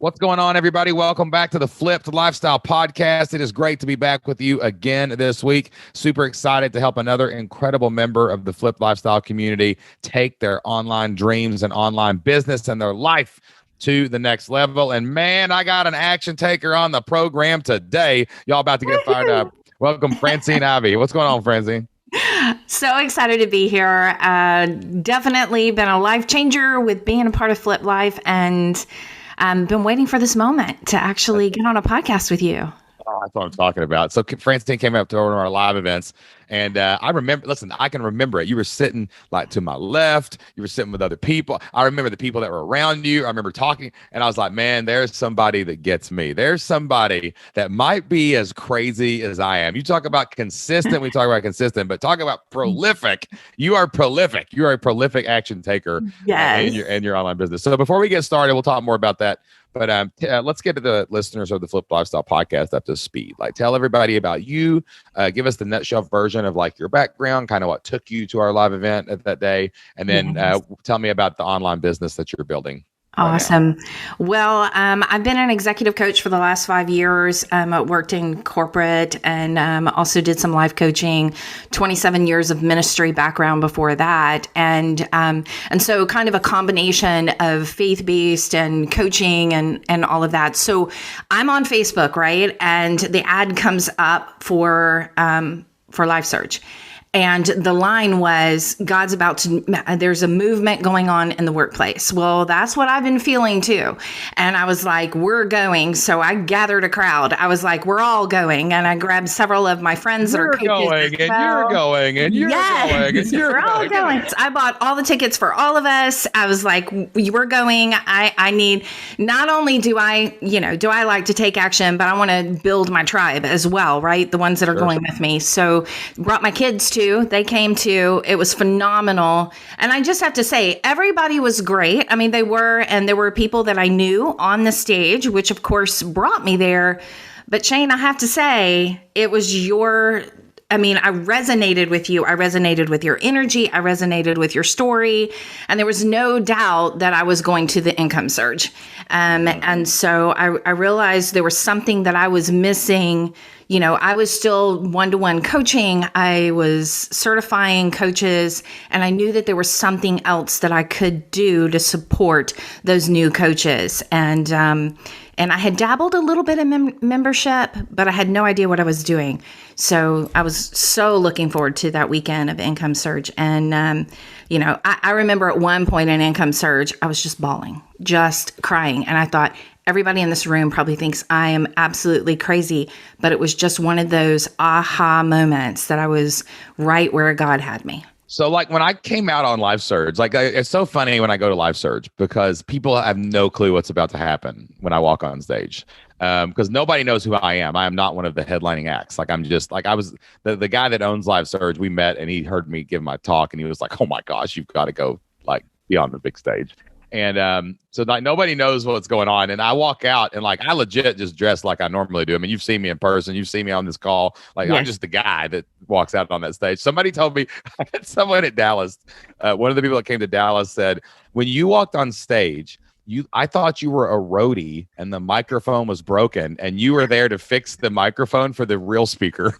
What's going on, everybody? Welcome back to the Flipped Lifestyle Podcast. It is great to be back with you again this week. Super excited to help another incredible member of the Flipped Lifestyle community take their online dreams and online business and their life to the next level. And man, I got an action taker on the program today. Y'all about to get fired up. Welcome, Francine Ivey. What's going on, Francine? So excited to be here. Definitely been a life changer with being a part of Flip Life, and been waiting for this moment to actually get on a podcast with you. Oh, that's what I'm talking about. So Francine came up to one of our live events, and I remember, listen, I can remember it. You were sitting like to my left. You were sitting with other people. I remember the people that were around you. I remember talking, and I was like, man, there's somebody that gets me. There's somebody that might be as crazy as I am. You talk about consistent. We talk about consistent, but talk about prolific. You are prolific. You are a prolific action taker in your online business. So before we get started, we'll talk more about that. But let's get to the listeners of the Flip Lifestyle Podcast up to speed. Like, tell everybody about you. Give us the nutshell version of like your background, kind of what took you to our live event at that day, and then tell me about the online business that you're building. Awesome. Well, I've been an executive coach for the last 5 years. I worked in corporate and also did some life coaching, 27 years of ministry background before that. And so kind of a combination of faith-based and coaching and all of that. So I'm on Facebook, right? And the ad comes up for Life Search. And the line was, there's a movement going on in the workplace. Well, that's what I've been feeling too. And I was like, we're going. So I gathered a crowd. I was like, we're all going. And I grabbed several of my friends that are coaches. You're going, and you're all going. I bought all the tickets for all of us. I was like, we're going. I need, not only do I like to take action, but I want to build my tribe as well, right? The ones that are going with me. So brought my kids too. They came too. It was phenomenal. And I just have to say, everybody was great. I mean, they were, and there were people that I knew on the stage, which of course brought me there. But Shane, I have to say, it was I resonated with you. I resonated with your energy. I resonated with your story. And there was no doubt that I was going to the income surge. And so I realized there was something that I was missing. You know, I was still one-to-one coaching. I was certifying coaches, and I knew that there was something else that I could do to support those new coaches. And I had dabbled a little bit in membership, but I had no idea what I was doing. So I was so looking forward to that weekend of Income Surge. And, I remember at one point in Income Surge, I was just bawling, just crying. And I thought, everybody in this room probably thinks I am absolutely crazy, but it was just one of those aha moments that I was right where God had me. So like when I came out on Live Surge, like it's so funny when I go to Live Surge because people have no clue what's about to happen when I walk on stage. Because nobody knows who I am. I am not one of the headlining acts. Like I'm just like I was the guy that owns Live Surge. We met and he heard me give my talk and he was like, "Oh my gosh, you've got to go like be on the big stage." And so like nobody knows what's going on. And I walk out and like I legit just dress like I normally do. I mean, you've seen me in person, you've seen me on this call. Like I'm just the guy that walks out on that stage. Somebody told me, I had someone at Dallas, one of the people that came to Dallas said, when you walked on stage, I thought you were a roadie and the microphone was broken and you were there to fix the microphone for the real speaker.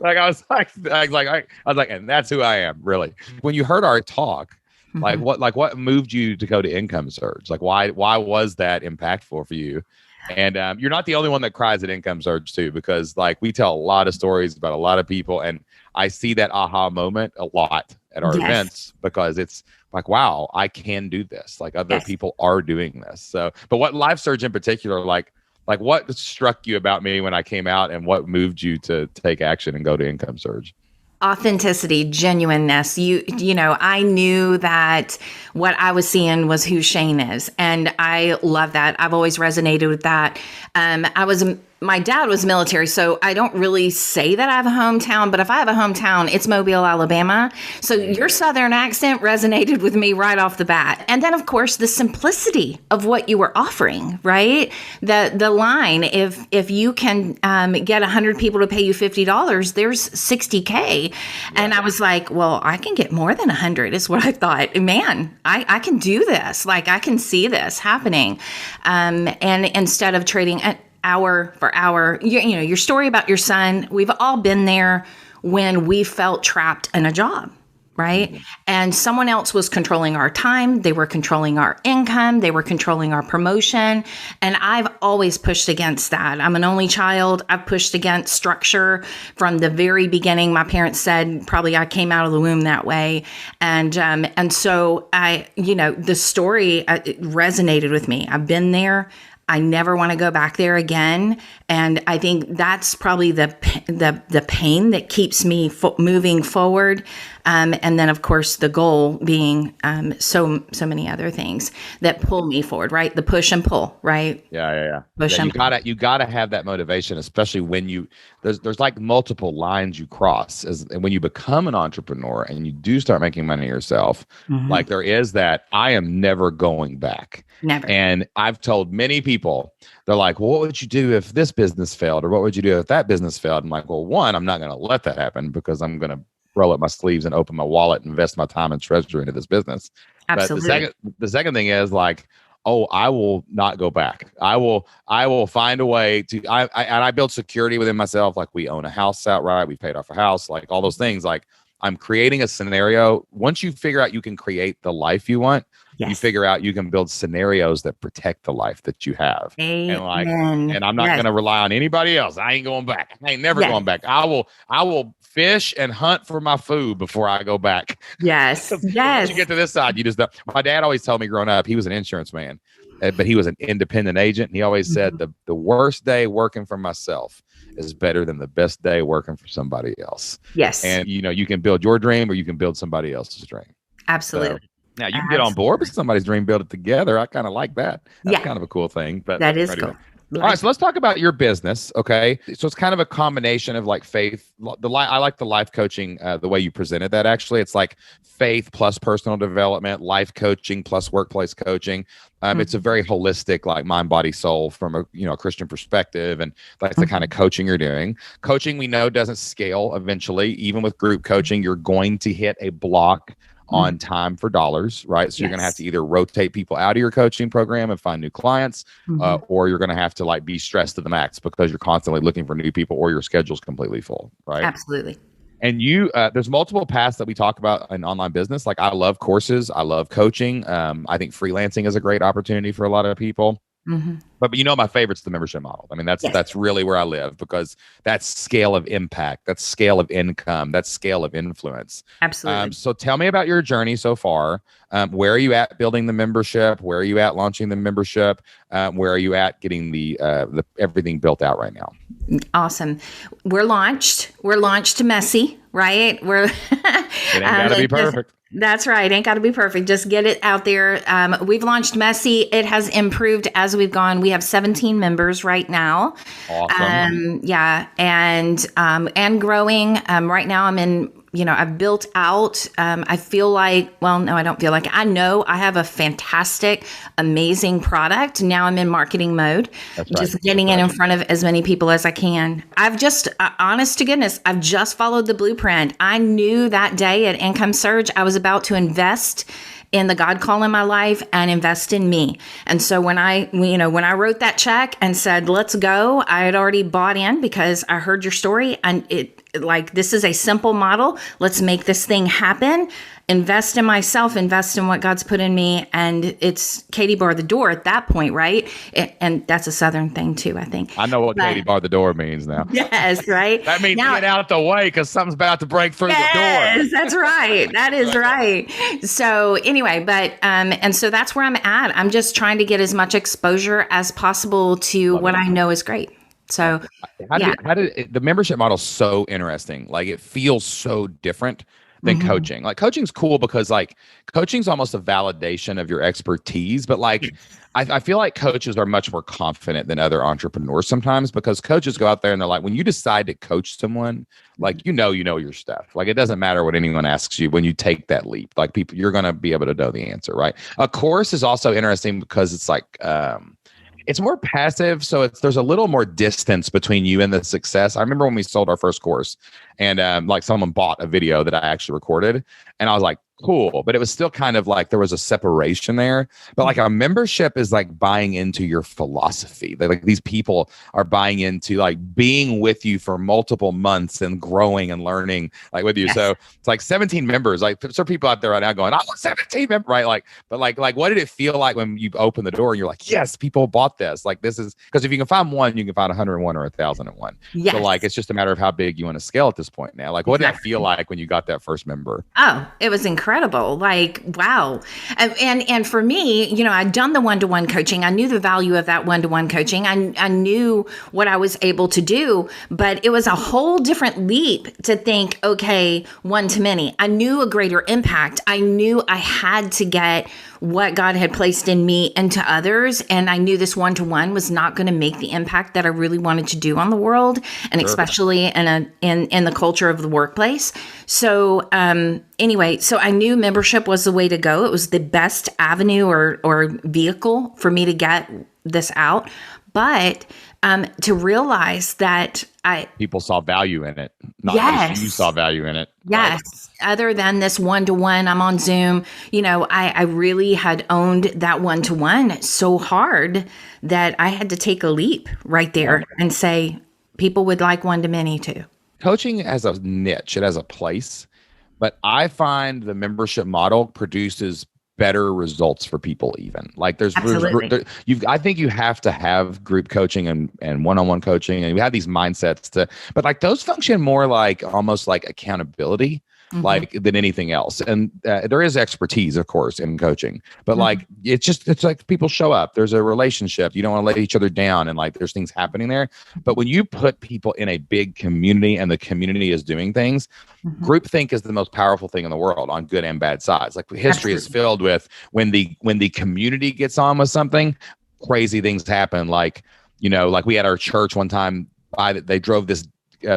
I was like, and that's who I am, really. When you heard our talk, what moved you to go to Income Surge? Like, why was that impactful for you? And you're not the only one that cries at Income Surge too, because like we tell a lot of stories about a lot of people, and I see that aha moment a lot at our events because it's like, wow, I can do this. Like other people are doing this. So, but what Live Surge in particular, like what struck you about me when I came out, and what moved you to take action and go to Income Surge? Authenticity, genuineness. I knew that what I was seeing was who Shane is. And I love that. I've always resonated with that. I was my dad was military, so I don't really say that I have a hometown, but if I have a hometown, it's Mobile, Alabama. So your Southern accent resonated with me right off the bat. And then, of course, the simplicity of what you were offering, right? The line, if you can get 100 people to pay you $50, there's $60K. And I was like, well, I can get more than 100 is what I thought. Man, I can do this. Like, I can see this happening. And instead of trading hour for hour, you know, your story about your son, we've all been there when we felt trapped in a job, right? Mm-hmm. And someone else was controlling our time. They were controlling our income. They were controlling our promotion. And I've always pushed against that. I'm an only child. I've pushed against structure from the very beginning. My parents said probably I came out of the womb that way. And so the story it resonated with me. I've been there. I never want to go back there again. And I think that's probably the pain that keeps me moving forward. And then, of course, the goal being so many other things that pull me forward, right? The push and pull, right? Yeah. You gotta have that motivation, especially when there's like multiple lines you cross and when you become an entrepreneur and you do start making money yourself, mm-hmm. like there is that I am never going back. Never. And I've told many people, they're like, well, what would you do if this business failed? Or what would you do if that business failed? I'm like, well, one, I'm not going to let that happen because I'm going to roll up my sleeves and open my wallet and invest my time and treasure into this business. Absolutely. But the second thing is like, oh, I will not go back. I will find a way to, and I build security within myself. Like we own a house outright. We paid off a house, like all those things. Like I'm creating a scenario. Once you figure out you can create the life you want, yes. you figure out you can build scenarios that protect the life that you have. Amen. And I'm not going to rely on anybody else. I ain't going back. I ain't never going back. I will fish and hunt for my food before I go back. Yes. Once you get to this side, you just don't. My dad always told me growing up, he was an insurance man, but he was an independent agent. And he always mm-hmm. said the worst day working for myself is better than the best day working for somebody else. Yes. And you can build your dream or you can build somebody else's dream. Absolutely. So, now you can get on board with somebody's dream, build it together. I kind of like that. That's kind of a cool thing. But that is cool. All right, so let's talk about your business. Okay, so it's kind of a combination of like faith. I like the life coaching, the way you presented that. Actually, it's like faith plus personal development, life coaching plus workplace coaching. Mm-hmm. It's a very holistic, like mind, body, soul from a Christian perspective, and that's the kind of coaching you're doing. Coaching, we know, doesn't scale. Eventually, even with group coaching, you're going to hit a block on time for dollars, right? So you're going to have to either rotate people out of your coaching program and find new clients, mm-hmm. Or you're going to have to like be stressed to the max because you're constantly looking for new people or your schedule's completely full, right? Absolutely. And there's multiple paths that we talk about in online business. Like I love courses. I love coaching. I think freelancing is a great opportunity for a lot of people. Mm-hmm. But my favorite's the membership model. I mean, that's really where I live because that's scale of impact, that's scale of income, that's scale of influence. Absolutely. So tell me about your journey so far. Where are you at building the membership? Where are you at launching the membership? Where are you at getting the everything built out right now? Awesome. We're launched messy, right? It ain't gotta be perfect. That's right. Ain't got to be perfect. Just get it out there. We've launched messy. It has improved as we've gone. We have 17 members right now. Awesome. And growing. Right now I'm in, I've built out, I feel like, well, no, I don't feel like, I know I have a fantastic, amazing product. Now I'm in marketing mode, just getting it in front of as many people as I can. I've just, honest to goodness, I've just followed the blueprint. I knew that day at Income Surge, I was about to invest in the God call in my life and invest in me. And so when I wrote that check and said, let's go, I had already bought in because I heard your story and this is a simple model. Let's make this thing happen. Invest in myself, invest in what God's put in me. And it's Katie bar the door at that point, right? And that's a Southern thing too, I think. I know what Katie bar the door means now. Yes, right? That means get out the way because something's about to break through the door. Yes, that's right. That is right. So anyway, but and so that's where I'm at. I'm just trying to get as much exposure as possible to what I know is great. So how did the membership model so interesting? Like it feels so different than coaching. Like coaching's cool because like coaching's almost a validation of your expertise, but like I feel like coaches are much more confident than other entrepreneurs sometimes, because coaches go out there and they're like, when you decide to coach someone, like, you know your stuff. Like it doesn't matter what anyone asks you when you take that leap. Like people, you're going to be able to know the answer, right? A course is also interesting because it's like, it's more passive. So there's a little more distance between you and the success. I remember when we sold our first course and like someone bought a video that I actually recorded and I was like, cool. But it was still kind of like there was a separation there. But like a membership is like buying into your philosophy. Like these people are buying into like being with you for multiple months and growing and learning like with you. Yes. So it's like 17 members. Like there's some people out there right now going, I want 17 members, right? Like, but like what did it feel like when you open the door and you're like, yes, people bought this. Like this is because if you can find one, you can find 101 or 1,001. Yes. So like it's just a matter of how big you want to scale at this point now. Like what did that feel like when you got that first member? Oh, it was incredible. Like, wow. And for me, you know, I'd done the one-to-one coaching. I knew the value of that one-to-one coaching. I knew what I was able to do, but it was a whole different leap to think, okay, one-to-many. I knew a greater impact. I knew I had to get what God had placed in me into others. And I knew this one-to-one was not going to make the impact that I really wanted to do on the world, and especially in the culture of the workplace. So anyway, so I knew membership was the way to go. It was the best avenue or vehicle for me to get this out. But to realize that people saw value in it. Not just you saw value in it. Yes. Right? Other than this one-to-one, I'm on Zoom. You know, I really had owned that one-to-one so hard that I had to take a leap right there and say, people would like one-to-many too. Coaching has a niche, it has a place, but I find the membership model produces better results for people. Even like I think you have to have group coaching and one-on-one coaching, and you have these mindsets but like those function more like almost like accountability, like than anything else. And there is expertise, of course, in coaching, but like it's like people show up, there's a relationship, you don't want to let each other down, and like there's things happening there. But when you put people in a big community and the community is doing things, groupthink is the most powerful thing in the world on good and bad sides. Like history is filled with when the community gets on with something, crazy things happen. Like, you know, like we had our church one time, they drove this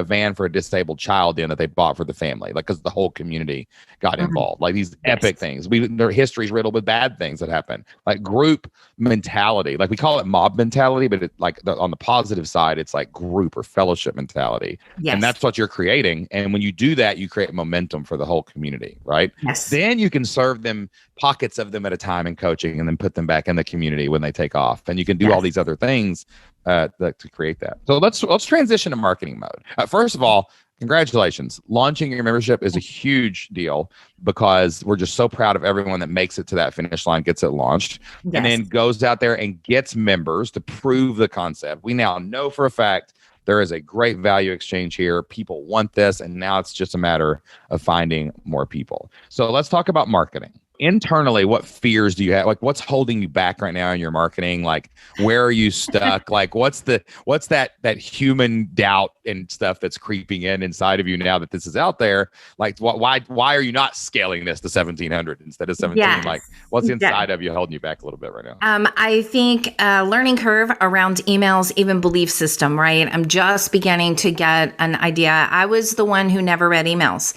van for a disabled child in that they bought for the family, like because the whole community got involved. Like these epic things. Their history's riddled with bad things that happen. Like group mentality, like we call it mob mentality, but on the positive side, it's like group or fellowship mentality. Yes. And that's what you're creating. And when you do that, you create momentum for the whole community, right? Yes. Then you can serve them pockets of them at a time in coaching, and then put them back in the community when they take off. And you can do all these other things to create that. So let's transition to marketing mode. First of all, congratulations. Launching your membership is a huge deal because we're just so proud of everyone that makes it to that finish line, gets it launched, and then goes out there and gets members to prove the concept. We now know for a fact there is a great value exchange here. People want this, and now it's just a matter of finding more people. So let's talk about marketing. Internally, what fears do you have? Like, what's holding you back right now in your marketing? Like, where are you stuck? Like, what's that human doubt and stuff that's creeping inside of you now that this is out there? Like, why are you not scaling this to 1,700 instead of 17? Yes. Like, what's inside of you holding you back a little bit right now? I think learning curve around emails, even belief system, right? I'm just beginning to get an idea. I was the one who never read emails.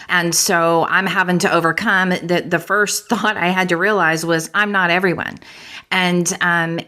And so I'm having to overcome the first thought I had to realize was I'm not everyone. And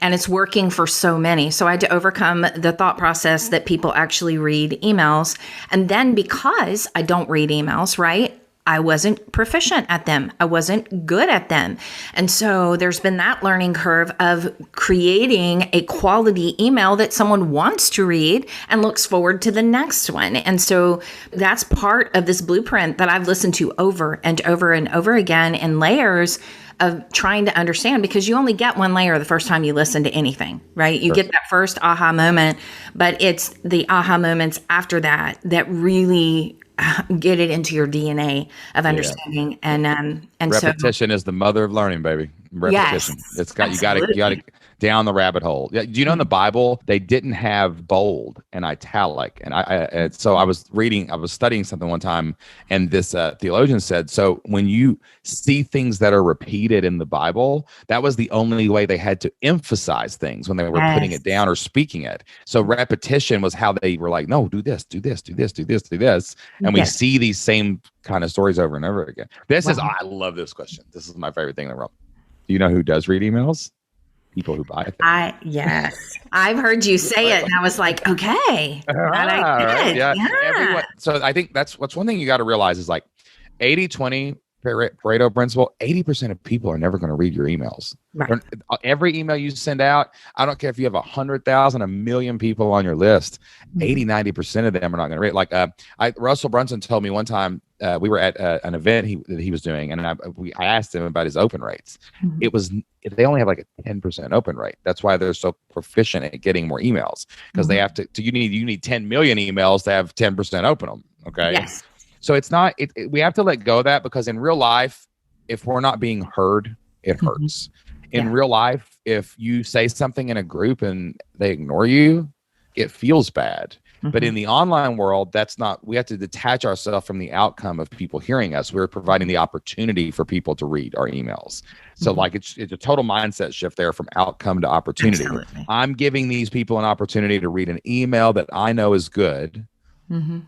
it's working for so many. So I had to overcome the thought process that people actually read emails. And then because I don't read emails, right? I wasn't proficient at them. I wasn't good at them. And so there's been that learning curve of creating a quality email that someone wants to read and looks forward to the next one. And so that's part of this blueprint that I've listened to over and over and over again in layers of trying to understand, because you only get one layer the first time you listen to anything, right? You get that first aha moment, but it's the aha moments after that that really get it into your DNA of understanding. And repetition is the mother of learning, baby. Repetition. Yes, It's got, you got to down the rabbit hole. Yeah, do you know in the Bible they didn't have bold and italic? And so I was studying something one time, and this theologian said, so when you see things that are repeated in the Bible, that was the only way they had to emphasize things when they were putting it down or speaking it. So repetition was how they were like, no, do this, do this, do this, do this, do this, and we see these same kind of stories over and over again. I love this question. This is my favorite thing in the world. Do you know who does read emails? People who buy things. Yes. I've heard you say it, and I was like, okay. Right? Yeah. So I think that's one thing you got to realize is like 80-20 Pareto principle. 80% of people are never going to read your emails. Right. Every email you send out, I don't care if you have 100,000, 1,000,000 people on your list, 80-90% of them are not going to read. Like Russell Brunson told me one time, we were at an event that he was doing, and I asked him about his open rates. They only have like a 10% open rate. That's why they're so proficient at getting more emails, because they have to. You need 10 million emails to have 10% open them. Okay. Yes. So it's not. We have to let go of that, because in real life, if we're not being heard, it hurts. In real life, if you say something in a group and they ignore you, it feels bad. But in the online world, that's not, we have to detach ourselves from the outcome of people hearing us. We're providing the opportunity for people to read our emails. So like it's a total mindset shift there from outcome to opportunity. Absolutely. I'm giving these people an opportunity to read an email that I know is good.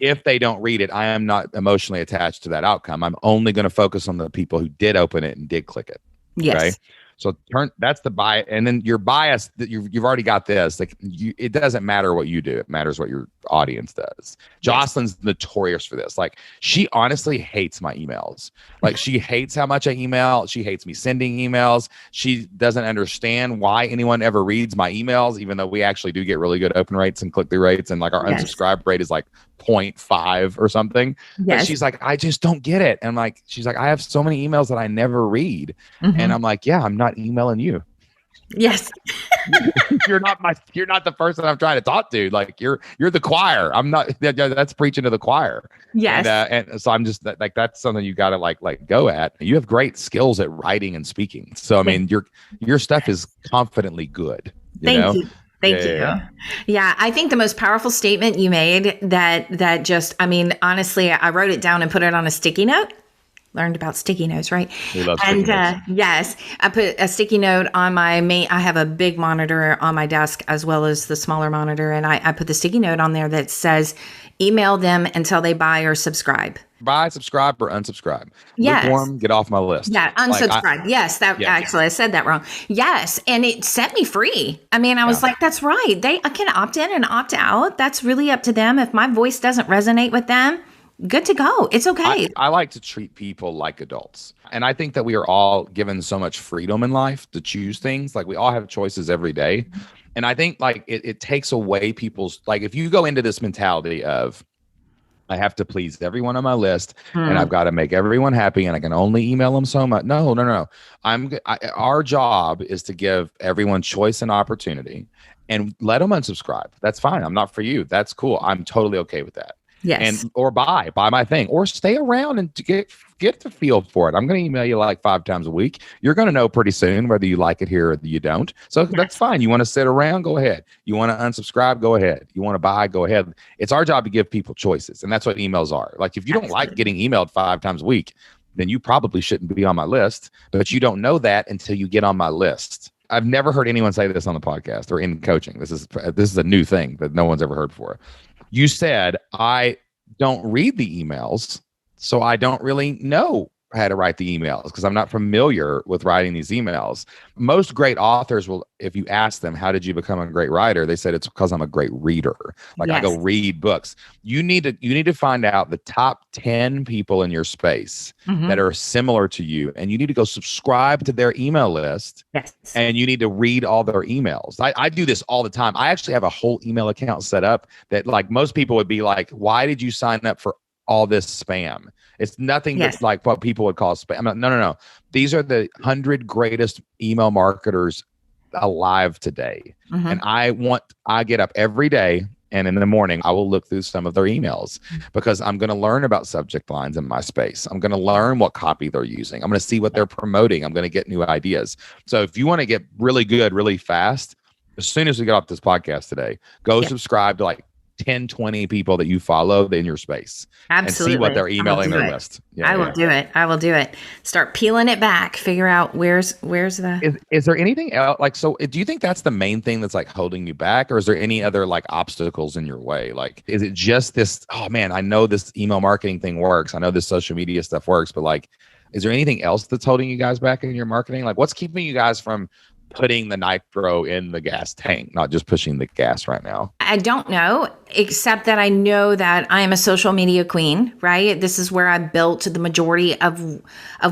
If they don't read it, I am not emotionally attached to that outcome. I'm only going to focus on the people who did open it and did click it. Yes. Okay? So that's the bias, and then your bias that you've already got this. Like it doesn't matter what you do; it matters what your audience does. Jocelyn's notorious for this. Like she honestly hates my emails. Like she hates how much I email. She hates me sending emails. She doesn't understand why anyone ever reads my emails, even though we actually do get really good open rates and click through rates, and like our unsubscribe rate is like 0.5 or something. But she's like, I just don't get it. And I'm like, she's like, I have so many emails that I never read. And I'm like, yeah, I'm not emailing you. Yes. You're not the person I'm trying to talk to. Like you're the choir. I'm not. That's preaching to the choir. Yes. And so I'm just like, that's something you got to like go at. You have great skills at writing and speaking. So I mean, your stuff is confidently good. Thank you. Thank you. Yeah, I think the most powerful statement you made that just, I mean, honestly, I wrote it down and put it on a sticky note. Learned about sticky notes, right? We love sticky notes. Yes, I put a sticky note on my main. I have a big monitor on my desk as well as the smaller monitor, and I put the sticky note on there that says, "Email them until they buy or subscribe." Buy, subscribe, or unsubscribe. Yes. Lukewarm, get off my list. Yeah, unsubscribe. I said that wrong. Yes, and it set me free. I mean, I was like, that's right. I can opt in and opt out. That's really up to them. If my voice doesn't resonate with them, good to go. It's okay. I like to treat people like adults. And I think that we are all given so much freedom in life to choose things. Like we all have choices every day. And I think like it takes away people's, like if you go into this mentality of, I have to please everyone on my list and I've got to make everyone happy and I can only email them so much. No. Our job is to give everyone choice and opportunity and let them unsubscribe. That's fine. I'm not for you. That's cool. I'm totally okay with that. Yes. And or buy my thing or stay around and get the feel for it. I'm going to email you like 5 times a week. You're going to know pretty soon whether you like it here or you don't. So that's fine. You want to sit around? Go ahead. You want to unsubscribe? Go ahead. You want to buy? Go ahead. It's our job to give people choices. And that's what emails are. Like if you don't like getting emailed 5 times a week, then you probably shouldn't be on my list, but you don't know that until you get on my list. I've never heard anyone say this on the podcast or in coaching. This is a new thing that no one's ever heard before. You said, I don't read the emails, so I don't really know how to write the emails because I'm not familiar with writing these emails. Most great authors will, if you ask them, how did you become a great writer? They said it's because I'm a great reader. Like I go read books. You need to find out the top 10 people in your space that are similar to you, and you need to go subscribe to their email list. Yes. And you need to read all their emails. I do this all the time. I actually have a whole email account set up that like most people would be like, why did you sign up for all this spam? It's nothing that's like what people would call spam. I'm like, no. These are the 100 greatest email marketers alive today. And I get up every day And in the morning, I will look through some of their emails because I'm going to learn about subject lines in my space. I'm going to learn what copy they're using. I'm going to see what they're promoting. I'm going to get new ideas. So if you want to get really good, really fast, as soon as we get off this podcast today, go subscribe to like 10, 20 people that you follow in your space. Absolutely. And see what they're emailing their list. Yeah, I will do it. I will do it. Start peeling it back. Figure out where's the. Is there anything else? Like, so do you think that's the main thing that's like holding you back, or is there any other like obstacles in your way? Like, is it just this? Oh man, I know this email marketing thing works. I know this social media stuff works, but like, is there anything else that's holding you guys back in your marketing? Like, what's keeping you guys from putting the nitro in the gas tank, not just pushing the gas right now? I don't know, except that I know that I am a social media queen, right? This is where I built the majority of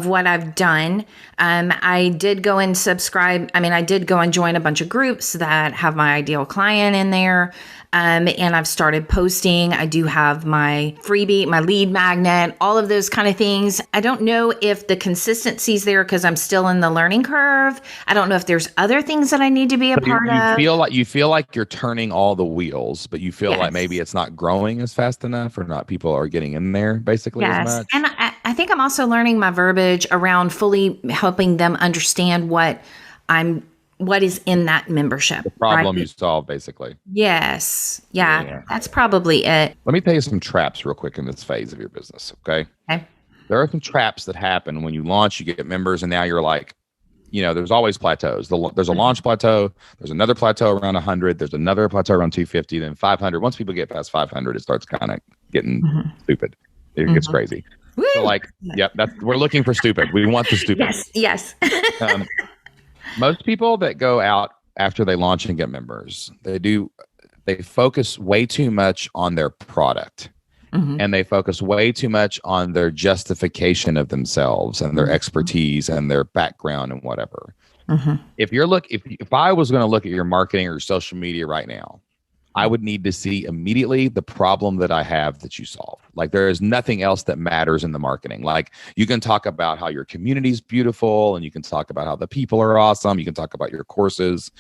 what I've done. I did go and subscribe. I mean, I did go and join a bunch of groups that have my ideal client in there. And I've started posting. I do have my freebie, my lead magnet, all of those kind of things. I don't know if the consistency's there because I'm still in the learning curve. I don't know if there's other things that I need to be a part of. You feel like you're turning all the wheels, but you feel like maybe it's not growing as fast enough, or not people are getting in there basically as much. And I think I'm also learning my verbiage around fully helping them understand what is in that membership. The problem you solve, basically. Yes. Yeah. That's probably it. Let me tell you some traps real quick in this phase of your business, okay? Okay. There are some traps that happen when you launch, you get members, and now you're like, there's always plateaus. There's a launch plateau. There's another plateau around 100. There's another plateau around 250, then 500. Once people get past 500, it starts kind of getting stupid. It gets crazy. Woo! So like, we're looking for stupid. We want the stupid. Yes. Most people that go out after they launch and get members, they focus way too much on their product. And they focus way too much on their justification of themselves and their expertise and their background and whatever. If I was going to look at your marketing or your social media right now, I would need to see immediately the problem that I have that you solve. Like, there is nothing else that matters in the marketing. Like, you can talk about how your community is beautiful, and you can talk about how the people are awesome. You can talk about your courses.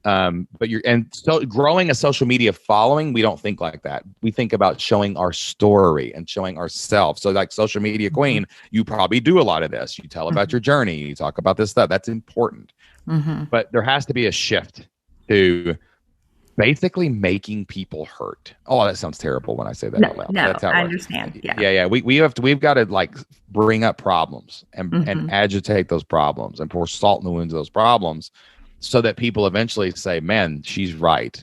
So growing a social media following, we don't think like that. We think about showing our story and showing ourselves. So like social media queen, you probably do a lot of this. You tell about your journey. You talk about this stuff. That's important. But there has to be a shift to basically making people hurt. Oh, that sounds terrible when I say that out loud. No, I understand. Yeah. We've got to like bring up problems and agitate those problems and pour salt in the wounds of those problems, so that people eventually say, man, she's right.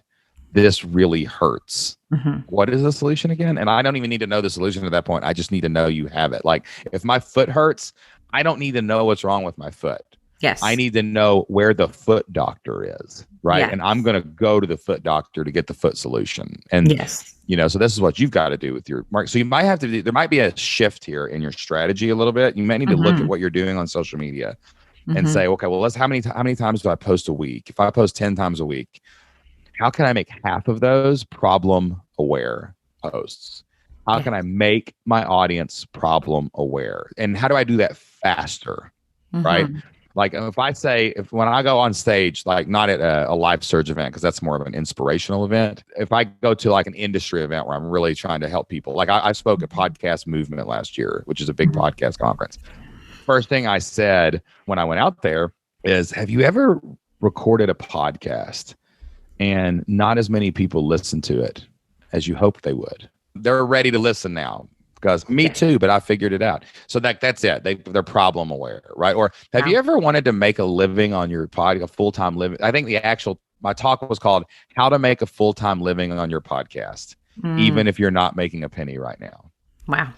This really hurts. What is the solution again? And I don't even need to know the solution at that point. I just need to know you have it. Like, if my foot hurts, I don't need to know what's wrong with my foot. Yes. I need to know where the foot doctor is, right? Yes. And I'm going to go to the foot doctor to get the foot solution. And, so this is what you've got to do with your market. So you might have to there might be a shift here in your strategy a little bit. You might need to look at what you're doing on social media and say, okay, well, how many times do I post a week? If I post 10 times a week, how can I make half of those problem aware posts? How can I make my audience problem aware? And how do I do that faster? Right? Like, when I go on stage, like not at a Live Surge event, because that's more of an inspirational event. If I go to like an industry event where I'm really trying to help people, like I spoke at Podcast Movement last year, which is a big podcast conference. First thing I said when I went out there is, have you ever recorded a podcast and not as many people listen to it as you hoped they would? They're ready to listen now. Because me too, but I figured it out. So that's it. They're problem aware, right? Or have you ever wanted to make a living on your podcast, a full-time living? I think my talk was called How to Make a Full-Time Living on Your Podcast, even if you're not making a penny right now. Wow.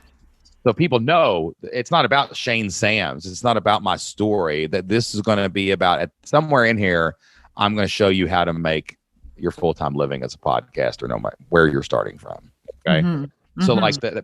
So people know it's not about Shane Sams. It's not about my story. That this is going to be about somewhere in here. I'm going to show you how to make your full-time living as a podcaster, no matter where you're starting from. Okay. So like the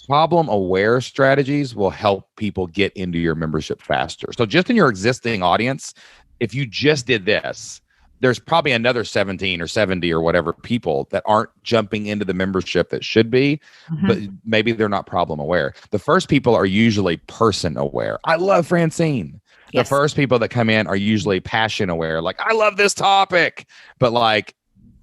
problem aware strategies will help people get into your membership faster. So just in your existing audience, if you just did this, there's probably another 17 or 70 or whatever people that aren't jumping into the membership that should be, but maybe they're not problem aware. The first people are usually person aware. I love Francine. The first people that come in are usually passion aware. Like, I love this topic, but like,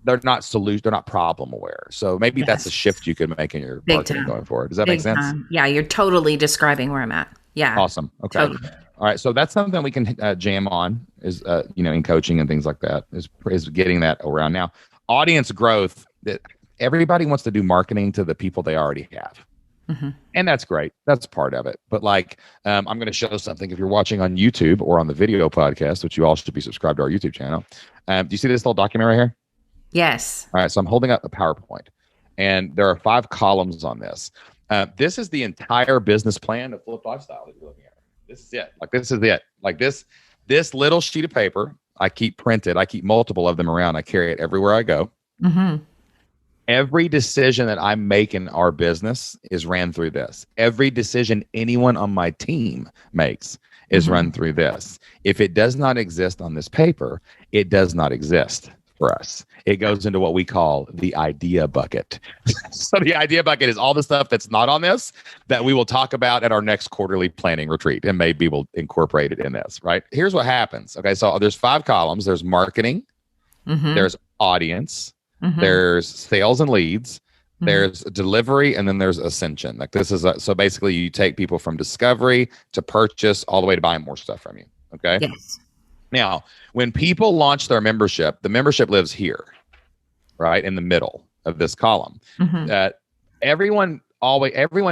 they're not they're not problem aware. So maybe that's a shift you could make in your marketing going forward. Does that make sense? Yeah, you're totally describing where I'm at. Yeah. Awesome. Okay. Totally. All right. So that's something we can jam on is, in coaching and things like that is getting that around. Now, audience growth, that everybody wants to do marketing to the people they already have. Mm-hmm. And that's great. That's part of it. But I'm going to show something. If you're watching on YouTube or on the video podcast, which you all should be subscribed to our YouTube channel. Do you see this little document right here? Yes. All right. So I'm holding up a PowerPoint, and there are 5 columns on this. This is the entire business plan of Flipped Lifestyle that you're looking at. This is it. This is it. This little sheet of paper I keep printed. I keep multiple of them around. I carry it everywhere I go. Mm-hmm. Every decision that I make in our business is ran through this. Every decision anyone on my team makes is run through this. If it does not exist on this paper, it does not exist for us. It goes into what we call the idea bucket. So the idea bucket is all the stuff that's not on this that we will talk about at our next quarterly planning retreat, and maybe we'll incorporate it in this, right? Here's what happens. Okay, so there's 5 columns. There's marketing, there's audience, there's sales and leads, there's delivery, and then there's ascension. So basically you take people from discovery to purchase all the way to buying more stuff from you. Okay. Yes. Now, when people launch their membership, the membership lives here, right in the middle of this column. Everyone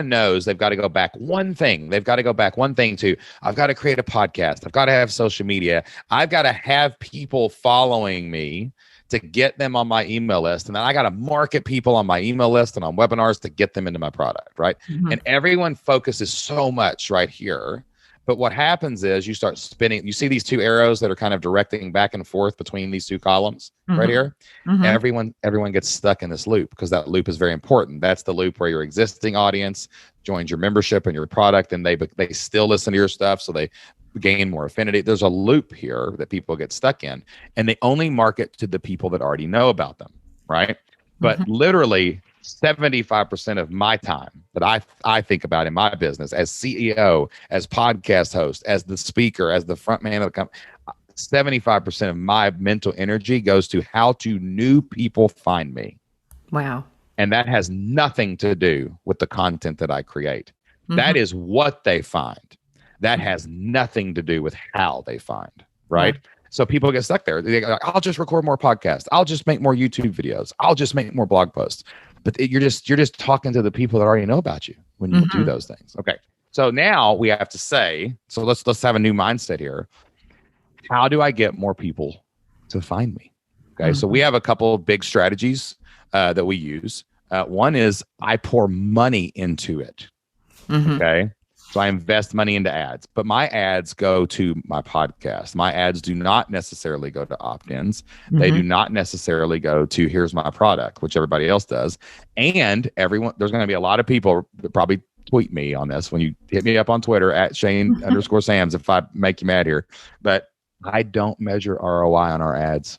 knows they've got to go back one thing. They've got to go back one thing to, I've got to create a podcast. I've got to have social media. I've got to have people following me to get them on my email list. And then I got to market people on my email list and on webinars to get them into my product, right? And everyone focuses so much right here. But what happens is you start spinning. You see these 2 arrows that are kind of directing back and forth between these 2 columns right here. Everyone gets stuck in this loop because that loop is very important. That's the loop where your existing audience joins your membership and your product, and they still listen to your stuff, so they gain more affinity. There's a loop here that people get stuck in, and they only market to the people that already know about them, right? But literally 75% of my time that I think about in my business as CEO, as podcast host, as the speaker, as the front man of the company, 75% of my mental energy goes to how do new people find me. Wow. And that has nothing to do with the content that I create. That is what they find. That has nothing to do with how they find, right? So people get stuck there. They're like, I'll just record more podcasts. I'll just make more YouTube videos. I'll just make more blog posts. But you're just talking to the people that already know about you when you do those things. Okay. So now we have to say, so let's have a new mindset here. How do I get more people to find me? Okay. So we have a couple of big strategies that we use. One is I pour money into it. Okay. So I invest money into ads, but my ads go to my podcast. My ads do not necessarily go to opt-ins. They do not necessarily go to here's my product, which everybody else does. And there's going to be a lot of people that probably tweet me on this when you hit me up on Twitter at Shane_Sams if I make you mad here. But I don't measure ROI on our ads.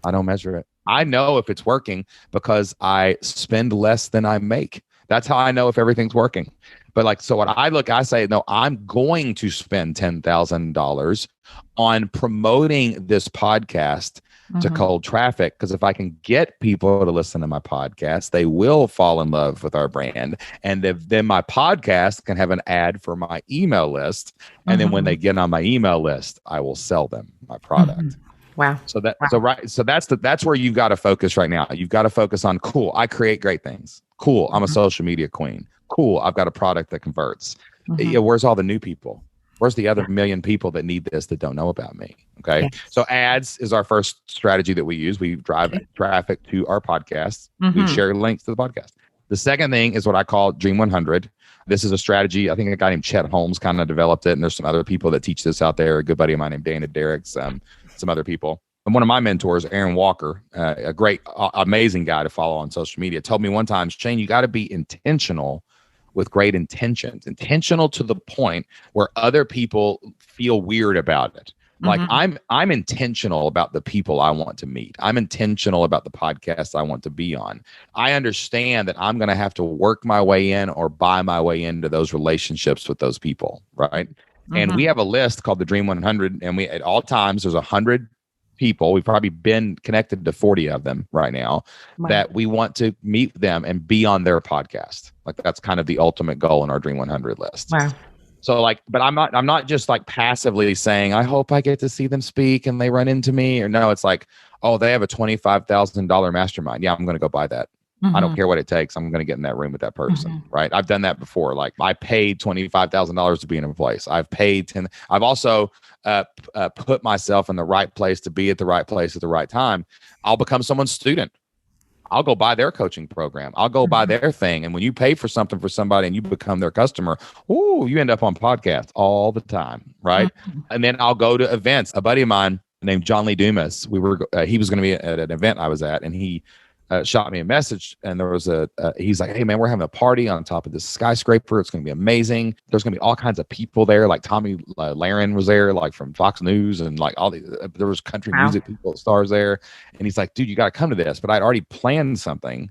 I don't measure it. I know if it's working because I spend less than I make. That's how I know if everything's working. But so what I say, no, I'm going to spend $10,000 on promoting this podcast to cold traffic. Because if I can get people to listen to my podcast, they will fall in love with our brand. And then my podcast can have an ad for my email list. And then when they get on my email list, I will sell them my product. Wow. So that's where you've got to focus right now. You've got to focus on, cool, I create great things. Cool, I'm a social media queen. Cool, I've got a product that converts. Yeah, where's all the new people? Where's the other million people that need this that don't know about me? Okay. Yeah. So ads is our first strategy that we use. We drive traffic to our podcasts. We share links to the podcast. The second thing is what I call Dream 100. This is a strategy. I think a guy named Chet Holmes kind of developed it. And there's some other people that teach this out there. A good buddy of mine named Dana Derricks, some other people. And one of my mentors, Aaron Walker, a great, amazing guy to follow on social media, told me one time, Shane, you got to be intentional with great intentions, intentional to the point where other people feel weird about it. Like I'm intentional about the people I want to meet. I'm intentional about the podcasts I want to be on. I understand that I'm going to have to work my way in or buy my way into those relationships with those people, right? And we have a list called the Dream 100, and we at all times there's 100 people. We've probably been connected to 40 of them right now that we want to meet them and be on their podcast. Like that's kind of the ultimate goal in our Dream 100 list. Wow. So like, but I'm not just like passively saying, I hope I get to see them speak and they run into me, or no, it's like, oh, they have a $25,000 mastermind. Yeah, I'm going to go buy that. I don't care what it takes. I'm going to get in that room with that person. Right. I've done that before. Like I paid $25,000 to be in a place. I've paid 10. I've also put myself in the right place to be at the right place at the right time. I'll become someone's student. I'll go buy their coaching program. I'll go buy their thing. And when you pay for something for somebody and you become their customer, you end up on podcasts all the time. Right. And then I'll go to events. A buddy of mine named John Lee Dumas, he was going to be at an event I was at, and he shot me a message, and there was he's like, hey man, we're having a party on top of this skyscraper. It's going to be amazing. There's going to be all kinds of people there. Like Tommy Lahren was there, like from Fox News, and like all there was country music people, stars there. And he's like, dude, you got to come to this. But I'd already planned something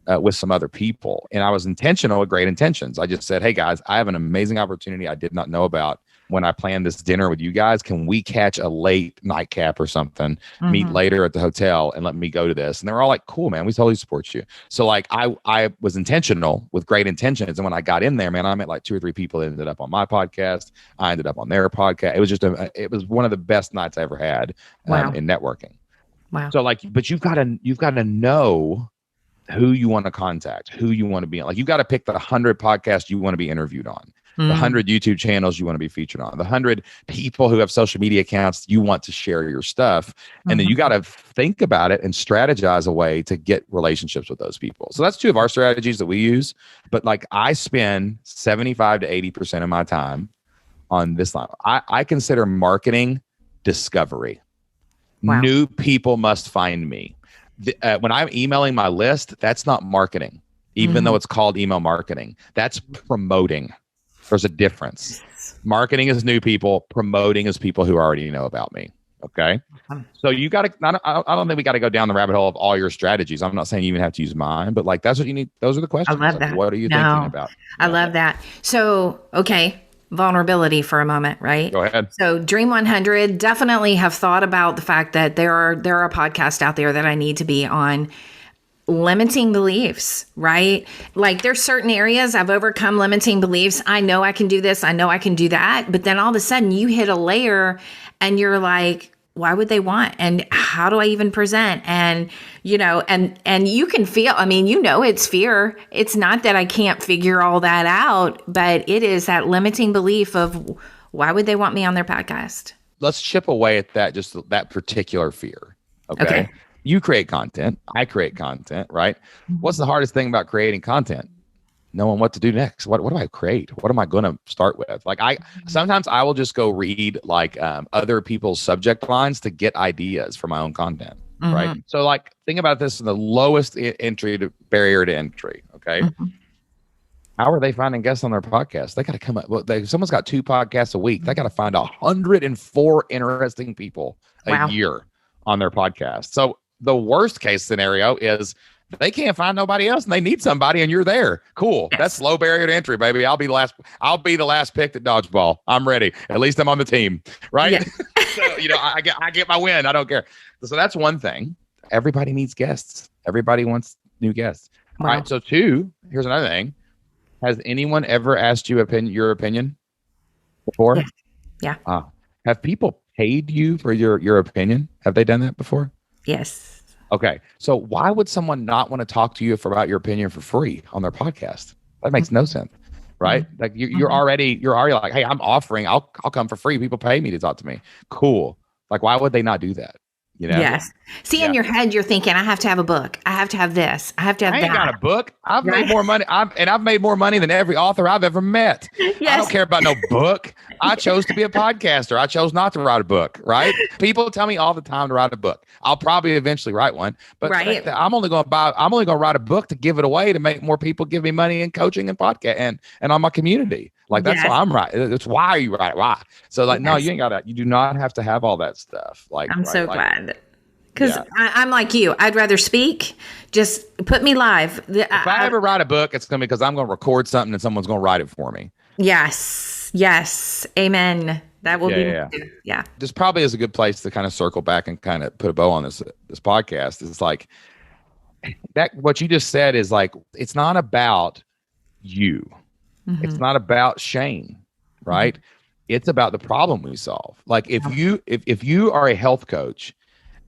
with some other people, and I was intentional with great intentions. I just said, hey guys, I have an amazing opportunity I did not know about. When I planned this dinner with you guys, can we catch a late nightcap or something, meet later at the hotel, and let me go to this? And they were all like, cool, man, we totally support you. So like I was intentional with great intentions. And when I got in there, man, I met like 2 or 3 people that ended up on my podcast. I ended up on their podcast. It was just it was one of the best nights I ever had in networking. Wow. So like, but you've got to know who you want to contact, who you want to be on. Like you got to pick the 100 podcasts you want to be interviewed on. The 100 YouTube channels you want to be featured on, the 100 people who have social media accounts you want to share your stuff. And then you got to think about it and strategize a way to get relationships with those people. So that's 2 of our strategies that we use. But like I spend 75 to 80% of my time on this line. I consider marketing discovery. Wow. New people must find me. When I'm emailing my list, that's not marketing, even though it's called email marketing. That's promoting. There's a difference. Marketing is new people. Promoting is people who already know about me. Okay. So you got to, I don't think we got to go down the rabbit hole of all your strategies. I'm not saying you even have to use mine, but like, that's what you need. Those are the questions. I love that. What are you thinking about? I love that. So, okay. Vulnerability for a moment, right? Go ahead. So Dream 100 definitely have thought about the fact that there are podcasts out there that I need to be on. Limiting beliefs, right? Like there's certain areas I've overcome limiting beliefs. I know I can do this. I know I can do that. But then all of a sudden you hit a layer and you're like, why would they want? And how do I even present? And, you know, and you can feel, I mean, you know, it's fear. It's not that I can't figure all that out, but it is that limiting belief of why would they want me on their podcast? Let's chip away at that, just that particular fear. Okay. You create content. I create content, right? What's the hardest thing about creating content? Knowing what to do next. What do I create? What am I going to start with? Like sometimes I will just go read like other people's subject lines to get ideas for my own content, right? So like think about this in the lowest barrier to entry. Okay. How are they finding guests on their podcast? They got to come up. Well, someone's got 2 podcasts a week. They got to find 104 interesting people a year on their podcast. So the worst case scenario is they can't find nobody else and they need somebody and you're there. Cool. Yes. That's low barrier to entry, baby. I'll be the last picked at dodgeball. I'm ready. At least I'm on the team. Right. Yeah. So, you know, I get my win. I don't care. So that's one thing. Everybody needs guests. Everybody wants new guests. Wow. All right. So 2, here's another thing. Has anyone ever asked you your opinion before? Yeah. Have people paid you for your opinion? Have they done that before? Yes. Okay. So why would someone not want to talk to you about your opinion for free on their podcast? That makes no sense, right? Like you're already like, hey, I'm offering, I'll come for free. People pay me to talk to me. Cool. Like, why would they not do that? You know? Yes. See, in your head, you're thinking, I have to have a book. I have to have this. I have to have that. I ain't got a book. I've made more money. I've made more money than every author I've ever met. Yes. I don't care about no book. I chose to be a podcaster. I chose not to write a book, right? People tell me all the time to write a book. I'll probably eventually write one, but I'm only going to write a book to give it away to make more people give me money in coaching and podcast and on my community. Like that's why I'm right. It's why you write. Why? So like, no, you ain't got to. You do not have to have all that stuff. Like I'm so glad because I'm like you. I'd rather speak. Just put me live. If I ever write a book, it's gonna be because I'm gonna record something and someone's gonna write it for me. Yes. Amen. That will be yeah. Yeah. This probably is a good place to kind of circle back and kind of put a bow on this podcast. It's like that. What you just said is like, it's not about you. It's not about Shane, right? It's about the problem we solve. Like if you are a health coach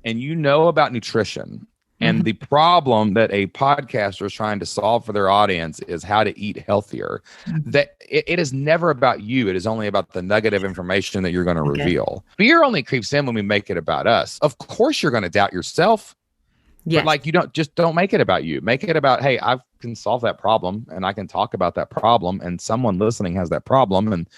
and you know about nutrition and the problem that a podcaster is trying to solve for their audience is how to eat healthier, that it is never about you. It is only about the nugget of information that you're going to reveal. Fear only creeps in when we make it about us. Of course, you're going to doubt yourself. Yes. But like, you don't make it about you. Make it about, hey, I can solve that problem and I can talk about that problem, and someone listening has that problem and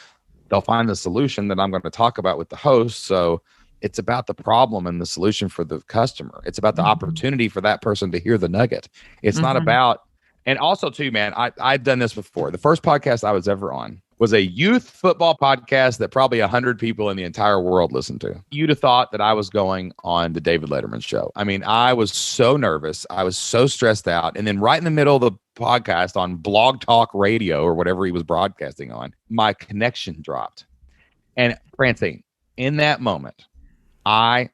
they'll find the solution that I'm going to talk about with the host. So it's about the problem and the solution for the customer. It's about the opportunity for that person to hear the nugget. It's not about, and also too, man, I've done this before. The first podcast I was ever on was a youth football podcast that probably 100 people in the entire world listened to. You'd have thought that I was going on the David Letterman show. I mean, I was so nervous. I was so stressed out. And then right in the middle of the podcast on Blog Talk Radio or whatever he was broadcasting on, my connection dropped. And Francine, in that moment, I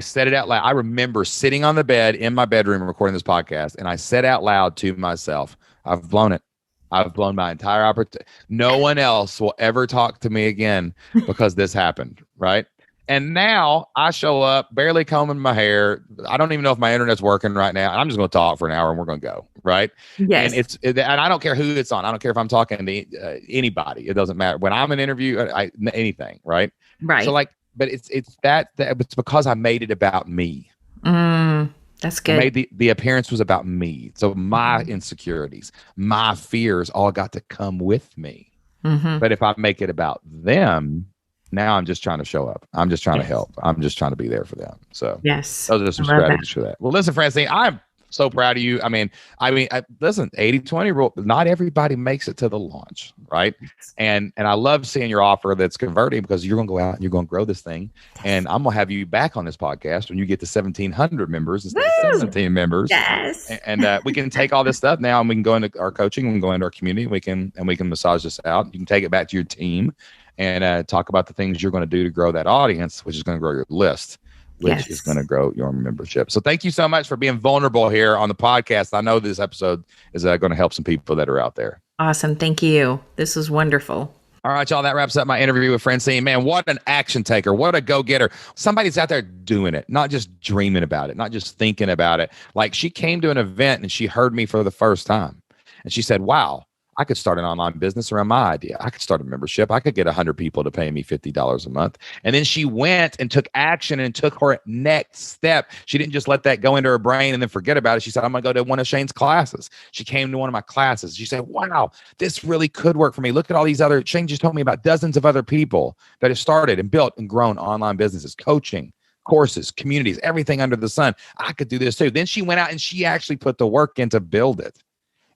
said it out loud. I remember sitting on the bed in my bedroom recording this podcast, and I said out loud to myself, I've blown it. I've blown my entire opportunity. No one else will ever talk to me again because this happened, right? And now I show up, barely combing my hair. I don't even know if my internet's working right now. I'm just going to talk for an hour and we're going to go, right? Yes. And and I don't care who it's on. I don't care if I'm talking to anybody. It doesn't matter. When I'm in an interview, anything, right? Right. So like, but it's because I made it about me. That's good. The appearance was about me. So my insecurities, my fears all got to come with me. But if I make it about them, now I'm just trying to show up. I'm just trying to help. I'm just trying to be there for them. So those are some strategies for that. Well, listen, Francine, I'm so proud of you. I mean, listen, 80-20 rule. Not everybody makes it to the launch, right? And I love seeing your offer that's converting, because you're going to go out and you're going to grow this thing. And I'm going to have you back on this podcast when you get to 1,700 members instead of 17 members. Yes. And we can take all this stuff now and we can go into our coaching, we can go into our community, we can massage this out. You can take it back to your team and talk about the things you're going to do to grow that audience, which is going to grow your list, which is going to grow your membership. So thank you so much for being vulnerable here on the podcast. I know this episode is going to help some people that are out there. Awesome. Thank you. This was wonderful. All right, y'all, that wraps up my interview with Francine. Man, what an action taker. What a go-getter. Somebody's out there doing it, not just dreaming about it, not just thinking about it. Like, she came to an event and she heard me for the first time. And she said, wow, I could start an online business around my idea. I could start a membership. I could get 100 people to pay me $50 a month. And then she went and took action and took her next step. She didn't just let that go into her brain and then forget about it. She said, I'm going to go to one of Shane's classes. She came to one of my classes. She said, wow, this really could work for me. Look at all these other, Shane just told me about dozens of other people that have started and built and grown online businesses, coaching, courses, communities, everything under the sun. I could do this too. Then she went out and she actually put the work in to build it.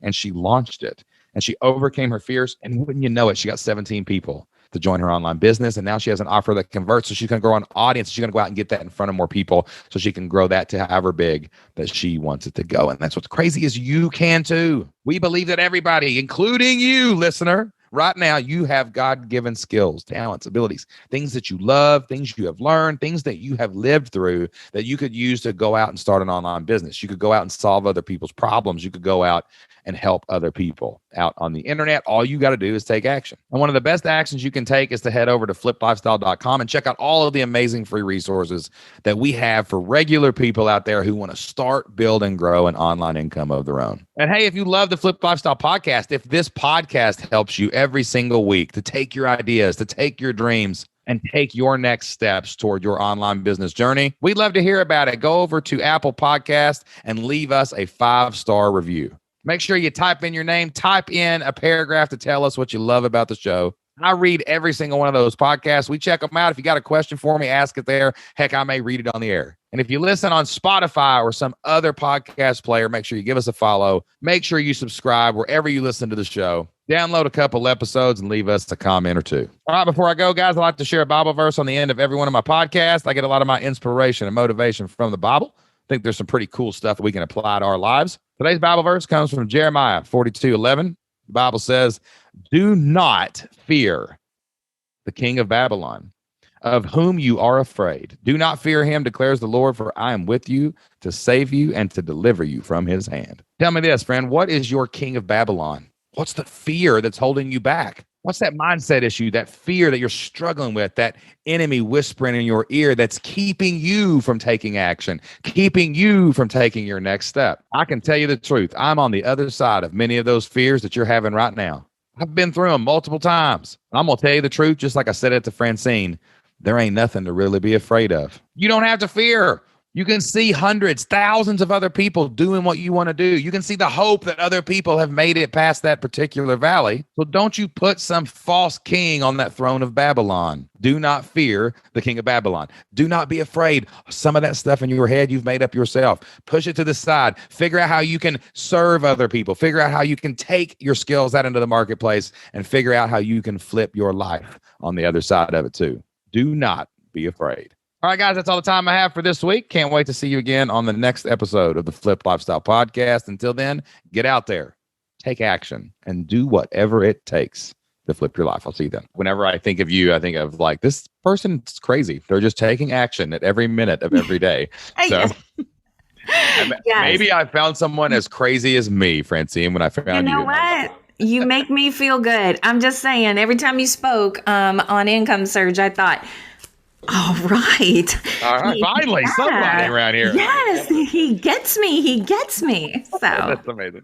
And she launched it. And she overcame her fears. And wouldn't you know it, she got 17 people to join her online business. And now she has an offer that converts. So she's going to grow an audience. She's going to go out and get that in front of more people so she can grow that to however big that she wants it to go. And that's what's crazy is you can too. We believe that everybody, including you, listener, right now, you have God-given skills, talents, abilities, things that you love, things you have learned, things that you have lived through that you could use to go out and start an online business. You could go out and solve other people's problems. You could go out and help other people out on the internet. All you got to do is take action. And one of the best actions you can take is to head over to fliplifestyle.com and check out all of the amazing free resources that we have for regular people out there who want to start, build, and grow an online income of their own. And hey, if you love the Flip Lifestyle podcast, if this podcast helps you every single week to take your ideas, to take your dreams, and take your next steps toward your online business journey, we'd love to hear about it. Go over to Apple Podcast and leave us a 5-star review. Make sure you type in your name, type in a paragraph to tell us what you love about the show. I read every single one of those podcasts. We check them out. If you got a question for me, ask it there. Heck, I may read it on the air. And if you listen on Spotify or some other podcast player, make sure you give us a follow. Make sure you subscribe wherever you listen to the show. Download a couple episodes and leave us a comment or two. All right, before I go, guys, I like to share a Bible verse on the end of every one of my podcasts. I get a lot of my inspiration and motivation from the Bible. I think there's some pretty cool stuff that we can apply to our lives. Today's Bible verse comes from Jeremiah 42:11. The Bible says, do not fear the king of Babylon, of whom you are afraid. Do not fear him, declares the Lord, for I am with you to save you and to deliver you from his hand. Tell me this, friend. What is your king of Babylon? What's the fear that's holding you back? What's that mindset issue, that fear that you're struggling with, that enemy whispering in your ear that's keeping you from taking action, keeping you from taking your next step? I can tell you the truth. I'm on the other side of many of those fears that you're having right now. I've been through them multiple times. I'm going to tell you the truth, just like I said it to Francine. There ain't nothing to really be afraid of. You don't have to fear. You can see hundreds, thousands of other people doing what you want to do. You can see the hope that other people have made it past that particular valley. So don't you put some false king on that throne of Babylon. Do not fear the king of Babylon. Do not be afraid. Some of that stuff in your head you've made up yourself. Push it to the side. Figure out how you can serve other people. Figure out how you can take your skills out into the marketplace and figure out how you can flip your life on the other side of it too. Do not be afraid. All right, guys, that's all the time I have for this week. Can't wait to see you again on the next episode of the Flip Lifestyle Podcast. Until then, get out there, take action, and do whatever it takes to flip your life. I'll see you then. Whenever I think of you, I think of like, this person's crazy. They're just taking action at every minute of every day. So maybe I found someone as crazy as me, Francine, when I found you. You know what? You make me feel good. I'm just saying, every time you spoke on Income Surge, I thought, all right. Finally, somebody around here. Yes, he gets me. So that's amazing.